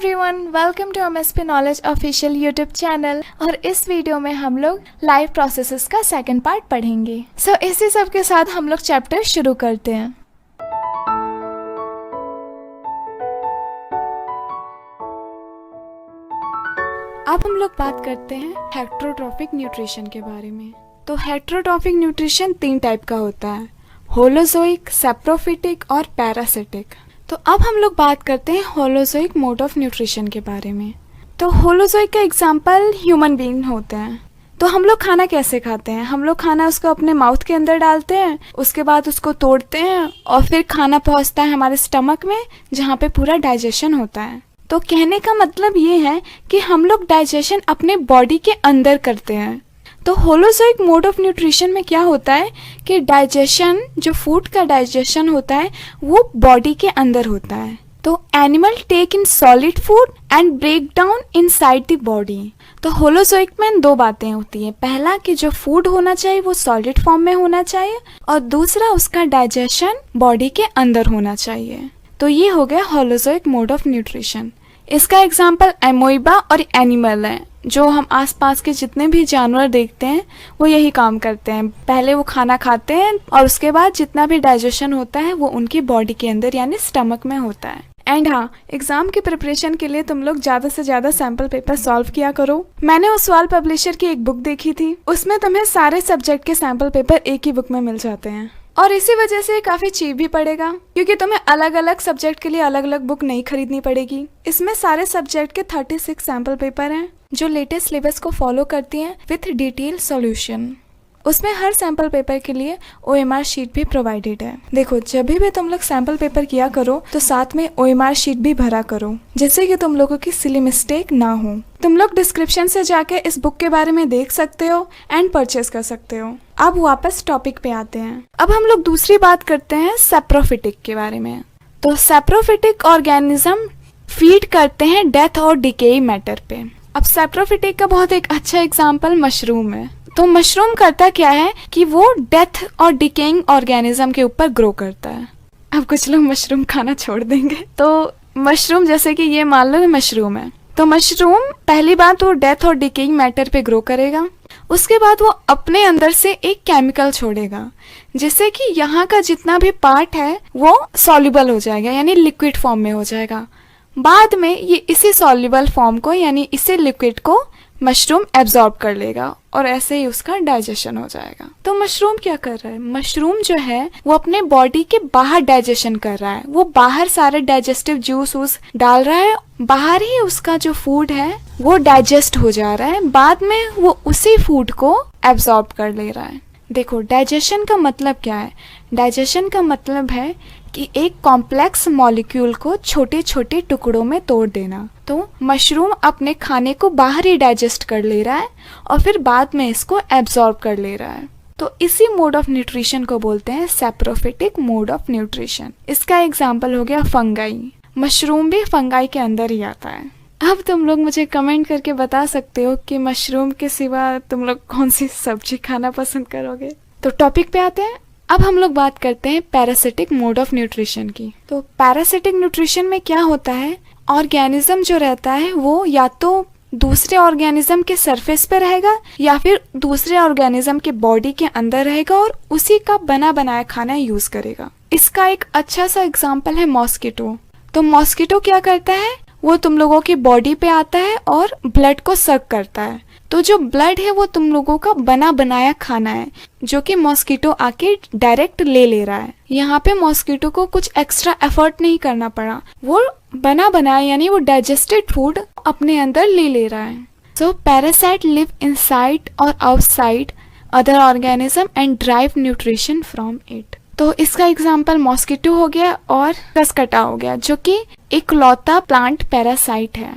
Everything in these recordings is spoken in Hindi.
Everyone, welcome to MSP knowledge official YouTube channel. और इस वीडियो में हम लोग लाइव प्रोसेसेस का सेकंड पार्ट पढ़ेंगे। इसी सब के साथ हम लोग चैप्टर शुरू करते हैं। अब हम लोग बात करते हैं हेटेरोट्रॉफिक न्यूट्रिशन के बारे में। तो हेटेरोट्रॉफिक न्यूट्रिशन 3 टाइप का होता है, होलोजोइक, सैप्रोफिटिक और पैरासिटिक। तो अब हम लोग बात करते हैं होलोजोइक मोड ऑफ न्यूट्रिशन के बारे में। तो होलोजोइक का एग्जांपल ह्यूमन बीइंग होते हैं। तो हम लोग खाना कैसे खाते हैं? हम लोग खाना उसको अपने माउथ के अंदर डालते हैं, उसके बाद उसको तोड़ते हैं और फिर खाना पहुंचता है हमारे स्टमक में, जहाँ पे पूरा डाइजेशन होता है। तो कहने का मतलब ये है कि हम लोग डाइजेशन अपने बॉडी के अंदर करते हैं। तो होलोजोइक मोड ऑफ न्यूट्रिशन में क्या होता है कि डाइजेशन, जो फूड का डाइजेशन होता है, वो बॉडी के अंदर होता है। तो animal take in solid food and break down inside the body. तो होलोजोइक में 2 बातें होती हैं। पहला कि जो फूड होना चाहिए वो सॉलिड फॉर्म में होना चाहिए, और दूसरा उसका डाइजेशन बॉडी के अंदर होना चाहिए। तो ये हो गया होलोजोइक मोड ऑफ न्यूट्रिशन। इसका एग्जाम्पल एमोइबा और एनिमल है। जो हम आसपास के जितने भी जानवर देखते हैं वो यही काम करते हैं। पहले वो खाना खाते हैं और उसके बाद जितना भी डाइजेशन होता है वो उनकी बॉडी के अंदर यानी स्टमक में होता है। एंड हाँ, एग्जाम की प्रिपरेशन के लिए तुम लोग ज्यादा से ज्यादा सैम्पल पेपर सॉल्व किया करो। मैंने ओसवाल पब्लिशर की एक बुक देखी थी, उसमें तुम्हें सारे सब्जेक्ट के सैम्पल पेपर एक ही बुक में मिल जाते हैं। और इसी वजह से काफी चीप भी पड़ेगा, क्योंकि तुम्हें अलग अलग सब्जेक्ट के लिए अलग अलग बुक नहीं खरीदनी पड़ेगी। इसमें सारे सब्जेक्ट के 36 सैम्पल पेपर हैं, जो लेटेस्ट सिलेबस को फॉलो करती हैं विथ डिटेल सॉल्यूशन। उसमें हर सैम्पल पेपर के लिए OMR शीट भी प्रोवाइडेड है। देखो, जब भी तुम लोग सैम्पल पेपर किया करो तो साथ में OMR शीट भी भरा करो, जिससे कि तुम लोगों की सिली मिस्टेक ना हो। तुम लोग डिस्क्रिप्शन से जाके इस बुक के बारे में देख सकते हो एंड परचेज कर सकते हो। अब वापस टॉपिक पे आते हैं। अब हम लोग दूसरी बात करते हैं सैप्रोफिटिक के बारे में। तो सैप्रोफिटिक ऑर्गेनिज्म फीड करते हैं डेथ और डिकेई मैटर पे। अब सैप्रोफिटिक का बहुत एक अच्छा एग्जाम्पल मशरूम है। तो मशरूम करता क्या है कि वो डेथ और डिकेइंग ऑर्गेनिज्म के ऊपर ग्रो करता है। अब कुछ लोग मशरूम खाना छोड़ देंगे। तो मशरूम, जैसे कि ये मान लो मशरूम है, तो मशरूम पहली बात वो डेथ और डिकेइंग मैटर पे ग्रो करेगा। उसके बाद वो अपने अंदर से एक केमिकल छोड़ेगा, जिससे कि यहाँ का जितना भी पार्ट है वो सॉल्युबल हो जाएगा, यानी लिक्विड फॉर्म में हो जाएगा। बाद में ये इसी सॉल्युबल फॉर्म को यानी इसी लिक्विड को मशरूम एब्जॉर्ब कर लेगा और ऐसे ही उसका डाइजेशन हो जाएगा। तो मशरूम क्या कर रहा है? मशरूम जो है वो अपने बॉडी के बाहर डाइजेशन कर रहा है। वो बाहर सारे डाइजेस्टिव जूस डाल रहा है, बाहर ही उसका जो फूड है वो डाइजेस्ट हो जा रहा है। बाद में वो उसी फूड को एब्जॉर्ब कर ले रहा है। देखो, डाइजेशन का मतलब क्या है? डाइजेशन का मतलब है कि एक कॉम्प्लेक्स मॉलिक्यूल को छोटे छोटे टुकड़ों में तोड़ देना। तो मशरूम अपने खाने को बाहर ही डाइजेस्ट कर ले रहा है और फिर बाद में इसको एब्जॉर्ब कर ले रहा है। तो इसी मोड ऑफ न्यूट्रिशन को बोलते हैं सैप्रोफिटिक मोड ऑफ न्यूट्रिशन। इसका एग्जाम्पल हो गया फंगाई। मशरूम भी फंगाई के अंदर ही आता है। अब तुम लोग मुझे कमेंट करके बता सकते हो कि मशरूम के सिवा तुम लोग कौन सी सब्जी खाना पसंद करोगे। तो टॉपिक पे आते हैं। अब हम लोग बात करते हैं पैरासिटिक मोड ऑफ न्यूट्रिशन की। तो पैरासिटिक न्यूट्रिशन में क्या होता है? ऑर्गेनिज्म जो रहता है वो या तो दूसरे ऑर्गेनिज्म के सरफेस पे रहेगा या फिर दूसरे ऑर्गेनिज्म के बॉडी के अंदर रहेगा और उसी का बना बनाया खाना यूज करेगा। इसका एक अच्छा सा एग्जाम्पल है मॉस्किटो। तो मॉस्किटो क्या करता है? वो तुम लोगों की बॉडी पे आता है और ब्लड को सक करता है। तो जो ब्लड है वो तुम लोगों का बना बनाया खाना है, जो कि मॉस्किटो आके डायरेक्ट ले रहा है। यहाँ पे मॉस्किटो को कुछ एक्स्ट्रा एफर्ट नहीं करना पड़ा, वो बना बनाया यानी वो डाइजेस्टेड फूड अपने अंदर ले रहा है। सो पैरासाइट लिव इनसाइड और outside other organism and drive nutrition from it. तो इसका एग्जाम्पल मॉस्किटो हो गया और कसकटा हो गया, जो कि इकलौता प्लांट पैरासाइट है।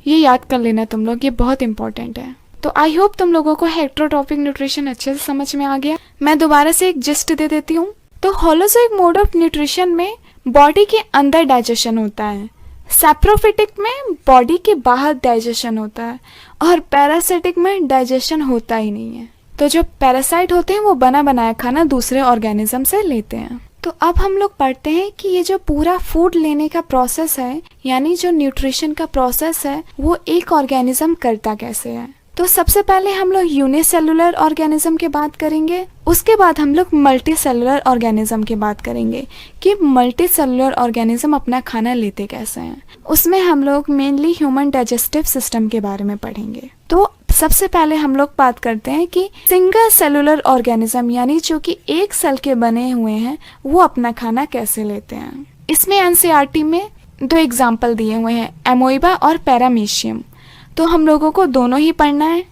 ये याद कर लेना तुम लोग, ये बहुत इंपॉर्टेंट है। तो आई होप तुम लोगों को हेटेरोट्रॉपिक न्यूट्रिशन अच्छे से समझ में आ गया। मैं दोबारा से एक जिस्ट दे देती हूँ। तो होलोजोइक मोड ऑफ न्यूट्रिशन में बॉडी के अंदर डाइजेशन होता है, सैप्रोफिटिक में बॉडी के बाहर डाइजेशन होता है, और पैरासिटिक में डाइजेशन होता ही नहीं है। तो जो पैरासाइट होते हैं वो बना बनाया खाना दूसरे ऑर्गेनिज्म से लेते हैं। तो अब हम लोग पढ़ते हैं कि ये जो पूरा फूड लेने का प्रोसेस है, यानी जो न्यूट्रिशन का प्रोसेस है, वो एक ऑर्गेनिज्म करता कैसे है। तो सबसे पहले हम लोग यूनिसेलुलर ऑर्गेनिज्म की बात करेंगे, उसके बाद हम लोग मल्टी सेलुलर ऑर्गेनिज्म की बात करेंगे कि मल्टी सेलुलर ऑर्गेनिज्म अपना खाना लेते कैसे हैं। उसमें हम लोग मेनली ह्यूमन डाइजेस्टिव सिस्टम के बारे में पढ़ेंगे। तो सबसे पहले हम लोग बात करते हैं कि सिंगल सेलुलर ऑर्गेनिज्म, यानी जो कि एक सेल के बने हुए हैं, वो अपना खाना कैसे लेते हैं। इसमें एनसीईआरटी में 2 एग्जाम्पल दिए हुए हैं, एमोइबा और पैरामीशियम। तो हम लोगों को दोनों ही पढ़ना है।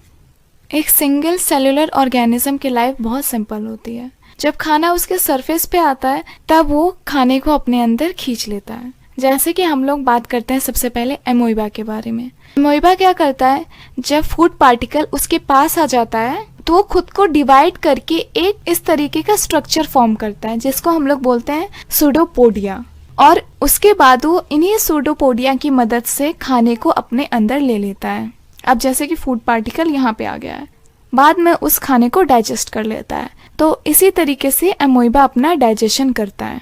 एक सिंगल सेलुलर ऑर्गेनिज्म की लाइफ बहुत सिंपल होती है। जब खाना उसके सरफेस पे आता है तब वो खाने को अपने अंदर खींच लेता है। जैसे कि हम लोग बात करते हैं सबसे पहले एमोइबा के बारे में। एमोइबा क्या करता है, जब फूड पार्टिकल उसके पास आ जाता है तो वो खुद को डिवाइड करके एक इस तरीके का स्ट्रक्चर फॉर्म करता है, जिसको हम लोग बोलते हैं सूडोपोडिया। और उसके बाद वो इन्हीं सूडोपोडिया की मदद से खाने को अपने अंदर ले लेता है। अब जैसे कि फूड पार्टिकल यहाँ पे आ गया है, बाद में उस खाने को डाइजेस्ट कर लेता है। तो इसी तरीके से एमोइबा अपना डाइजेशन करता है।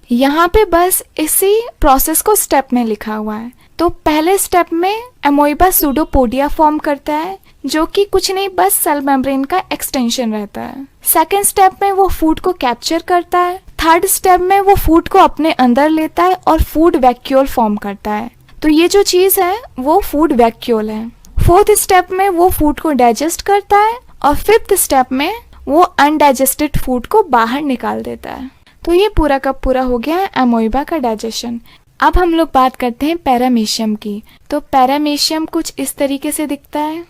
यहाँ पे बस इसी प्रोसेस को स्टेप में लिखा हुआ है। तो पहले स्टेप में एमोइबा सूडोपोडिया फॉर्म करता है, जो कि कुछ नहीं बस सेल मेम्ब्रेन का एक्सटेंशन रहता है। सेकेंड स्टेप में वो फूड को कैप्चर करता है। थर्ड स्टेप में वो फूड को अपने अंदर लेता है और फूड वैक्यूल फॉर्म करता है। तो ये जो चीज़ है वो फूड वैक्यूल है। फोर्थ स्टेप में वो फूड को डाइजेस्ट करता है और फिफ्थ स्टेप में वो अनडाइजेस्टेड फूड को बाहर निकाल देता है। तो ये पूरा का पूरा हो गया एमोइबा का डाइजेशन। अब हम लोग बात करते हैं पैरामीशियम की। तो पैरामीशियम कुछ इस तरीके से दिखता है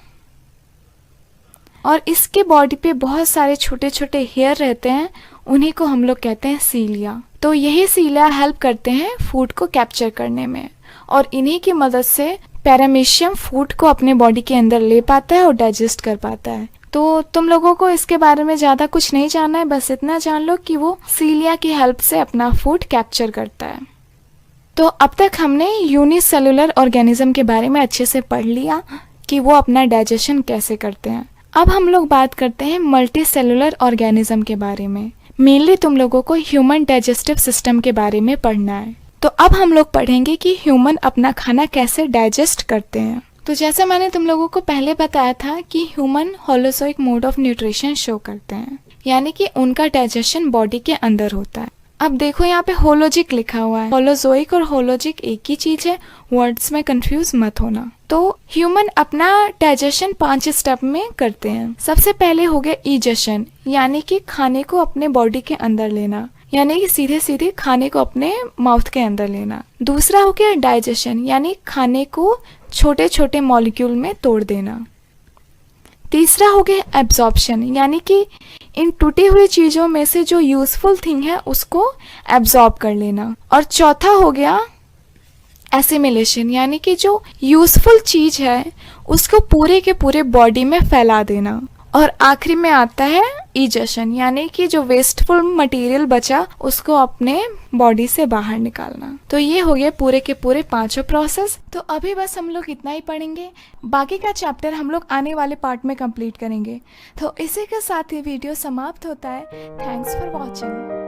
और इसके बॉडी पे बहुत सारे छोटे छोटे हेयर रहते हैं, उन्हीं को हम लोग कहते हैं सीलिया। तो यही सीलिया हेल्प करते हैं फूड को कैप्चर करने में और इन्हीं की मदद से पैरामीशियम फूड को अपने बॉडी के अंदर ले पाता है और डाइजेस्ट कर पाता है। तो तुम लोगों को इसके बारे में ज़्यादा कुछ नहीं जानना है, बस इतना जान लो कि वो सीलिया की हेल्प से अपना फूड कैप्चर करता है। तो अब तक हमने यूनिसेलुलर ऑर्गेनिज्म के बारे में अच्छे से पढ़ लिया कि वो अपना डाइजेशन कैसे करते हैं। अब हम लोग बात करते हैं मल्टी सेलुलर ऑर्गेनिज्म के बारे में। मेनली तुम लोगों को ह्यूमन डाइजेस्टिव सिस्टम के बारे में पढ़ना है। तो अब हम लोग पढ़ेंगे कि ह्यूमन अपना खाना कैसे डाइजेस्ट करते हैं। तो जैसे मैंने तुम लोगों को पहले बताया था कि human holozoic mode of nutrition show करते हैं, यानी कि उनका डाइजेशन बॉडी के अंदर होता है। अब देखो यहाँ पे होलोजिक लिखा हुआ है। होलोजोइक और होलोजिक एक ही चीज है, वर्ड्स में कंफ्यूज मत होना। तो ह्यूमन अपना डाइजेशन 5 स्टेप में करते हैं। सबसे पहले हो गया इजेशन, यानी कि खाने को अपने बॉडी के अंदर लेना, यानी कि सीधे सीधे खाने को अपने माउथ के अंदर लेना। दूसरा हो गया डाइजेशन, यानी खाने को छोटे छोटे मॉलिक्यूल में तोड़ देना। तीसरा हो गया एब्जॉर्प्शन, यानी कि इन टूटी हुई चीजों में से जो यूजफुल थिंग है उसको एब्जॉर्ब कर लेना। और चौथा हो गया एसिमिलेशन, यानी कि जो यूजफुल चीज है उसको पूरे के पूरे बॉडी में फैला देना। और आखिरी में आता है इजेशन, यानी कि जो वेस्टफुल मटेरियल बचा उसको अपने बॉडी से बाहर निकालना। तो ये हो गए पूरे के पूरे 5 प्रोसेस। तो अभी बस हम लोग इतना ही पढ़ेंगे, बाकी का चैप्टर हम लोग आने वाले पार्ट में कंप्लीट करेंगे। तो इसी के साथ ही वीडियो समाप्त होता है। Thanks for watching.